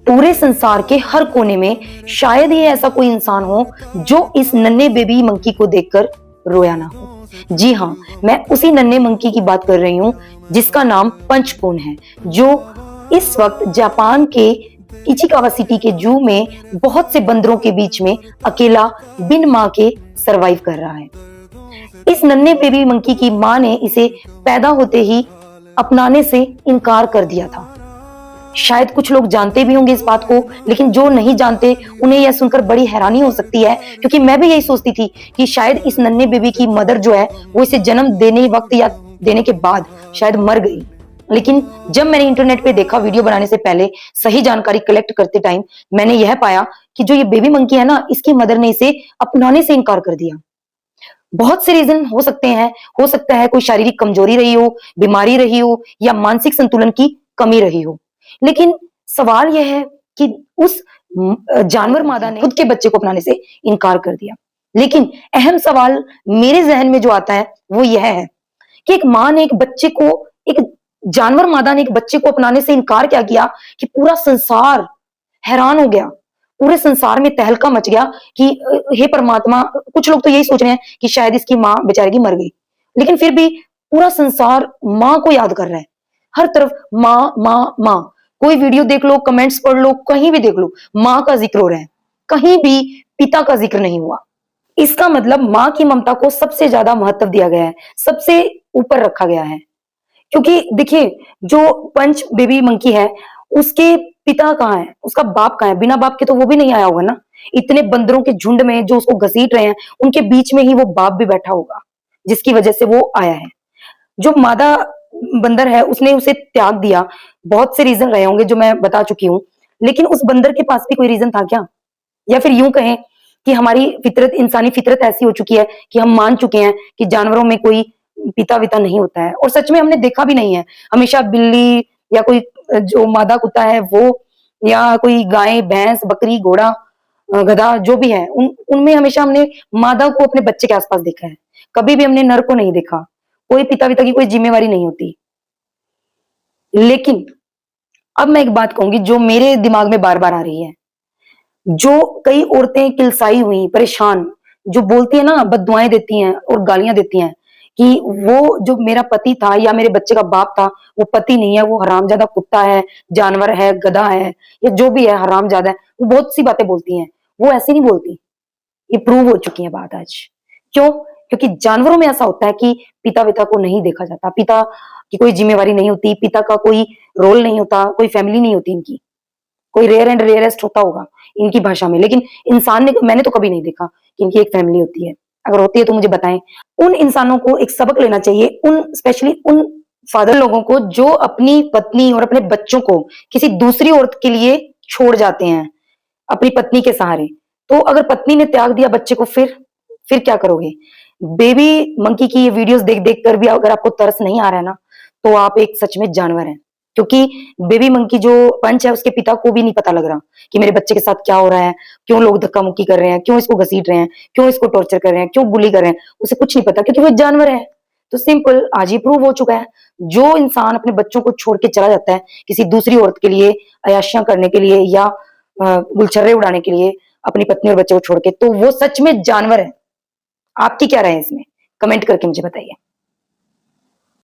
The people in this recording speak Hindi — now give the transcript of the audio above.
पूरे संसार के हर कोने में शायद ही ऐसा कोई इंसान हो जो इस नन्हे बेबी मंकी को देखकर रोया ना हो। जी हाँ, मैं उसी नन्हे मंकी की बात कर रही हूँ जिसका नाम पंचपोन है, जो इस वक्त जापान के इचिकावा सिटी के जू में बहुत से बंदरों के बीच में अकेला बिन माँ के सरवाइव कर रहा है। इस नन्हे बेबी मंकी की माँ ने इसे पैदा होते ही अपनाने से इनकार कर दिया था। शायद कुछ लोग जानते भी होंगे इस बात को, लेकिन जो नहीं जानते उन्हें यह सुनकर बड़ी हैरानी हो सकती है, क्योंकि मैं भी यही सोचती थी कि शायद इस नन्हे बेबी की मदर जो है वो इसे जन्म देने वक्त या देने के बाद शायद मर गई। लेकिन जब मैंने इंटरनेट पे देखा वीडियो बनाने से पहले सही जानकारी कलेक्ट करते टाइम, मैंने यह पाया कि जो ये बेबी मंकी है ना, इसकी मदर ने इसे अपनाने से इनकार कर दिया। बहुत से रीजन हो सकते हैं, हो सकता है कोई शारीरिक कमजोरी रही हो, बीमारी रही हो, या मानसिक संतुलन की कमी रही हो। लेकिन सवाल यह है कि उस जानवर मादा ने खुद के बच्चे को अपनाने से इनकार कर दिया। लेकिन अहम सवाल मेरे जहन में जो आता है वो यह है कि एक माँ ने एक बच्चे को, एक जानवर मादा ने एक बच्चे को अपनाने से इनकार क्या किया कि पूरा संसार हैरान हो गया। पूरे संसार में तहलका मच गया कि हे परमात्मा, कुछ लोग तो यही सोच रहे हैं कि शायद इसकी माँ बेचारे की मर गई, लेकिन फिर भी पूरा संसार माँ को याद कर रहा है। हर तरफ माँ माँ माँ, कोई वीडियो देख लो, कमेंट्स पढ़ लो, कहीं भी देख लो, माँ का जिक्र हो रहा है, कहीं भी पिता का जिक्र नहीं हुआ। इसका मतलब माँ की ममता को सबसे ज्यादा महत्व दिया गया है, सबसे ऊपर रखा गया है। क्योंकि देखिए, जो पंच बेबी मंकी है उसके पिता कहाँ है, उसका बाप कहाँ है? बिना बाप के तो वो भी नहीं आया होगा ना। इतने बंदरों के झुंड में जो उसको घसीट रहे हैं, उनके बीच में ही वो बाप भी बैठा होगा, जिसकी वजह से वो आया है। जो मादा बंदर है उसने उसे त्याग दिया, बहुत से रीजन रहे होंगे जो मैं बता चुकी हूँ, लेकिन उस बंदर के पास भी कोई रीजन था क्या? या फिर यूं कहें कि हमारी फितरत, इंसानी फितरत ऐसी हो चुकी है कि हम मान चुके हैं कि जानवरों में कोई पिता विता नहीं होता है, और सच में हमने देखा भी नहीं है। हमेशा बिल्ली या कोई जो मादा कुत्ता है वो, या कोई गाय भैंस बकरी घोड़ा गधा जो भी है, उनमें हमेशा हमने मादा को अपने बच्चे के आसपास देखा है, कभी भी हमने नर को नहीं देखा। कोई पिता विता की कोई जिम्मेवारी नहीं होती। लेकिन अब मैं एक बात कहूंगी जो मेरे दिमाग में बार बार आ रही है। जो कई औरतें किलसाई हुई, परेशान, जो बोलती है ना, बददुआएं देती हैं और गालियां देती हैं कि वो जो मेरा पति था या मेरे बच्चे का बाप था, वो पति नहीं है, वो हरामजादा कुत्ता है, जानवर है, गधा है, या जो भी है हरामजादा है, वो बहुत सी बातें बोलती हैं। वो ऐसे नहीं बोलती, ये प्रूव हो चुकी है बात आज। क्यों? क्योंकि जानवरों में ऐसा होता है कि पिता विता को नहीं देखा जाता, पिता की कोई जिम्मेवारी नहीं होती, पिता का कोई रोल नहीं होता, कोई फैमिली नहीं होती इनकी, कोई रेयर एंड रेयरेस्ट होता होगा इनकी भाषा में, लेकिन इंसान ने, मैंने तो कभी नहीं देखा कि इनकी एक फैमिली होती है। अगर होती है तो मुझे बताएं। उन इंसानों को एक सबक लेना चाहिए, उन स्पेशली उन फादर लोगों को जो अपनी पत्नी और अपने बच्चों को किसी दूसरी औरत के लिए छोड़ जाते हैं अपनी पत्नी के सहारे। तो अगर पत्नी ने त्याग दिया बच्चे को, फिर क्या करोगे? बेबी मंकी की ये वीडियोस देख देख कर भी अगर आपको तरस नहीं आ रहा है ना, तो आप एक सच में जानवर हैं। क्योंकि बेबी मंकी जो पंच है उसके पिता को भी नहीं पता लग रहा कि मेरे बच्चे के साथ क्या हो रहा है, क्यों लोग धक्का मुक्की कर रहे हैं, क्यों इसको घसीट रहे हैं, क्यों इसको टॉर्चर कर रहे हैं, क्यों बुली कर रहे हैं, उसे कुछ नहीं पता, क्योंकि वो जानवर है। तो सिंपल आज ही प्रूव हो चुका है, जो इंसान अपने बच्चों को छोड़ के चला जाता है किसी दूसरी औरत के लिए, अय्याशियां करने के लिए, या गुलछर्रे उड़ाने के लिए अपनी पत्नी और बच्चे को छोड़ के, तो वो सच में जानवर है। आपकी क्या राय है इसमें? कमेंट करके मुझे बताइए।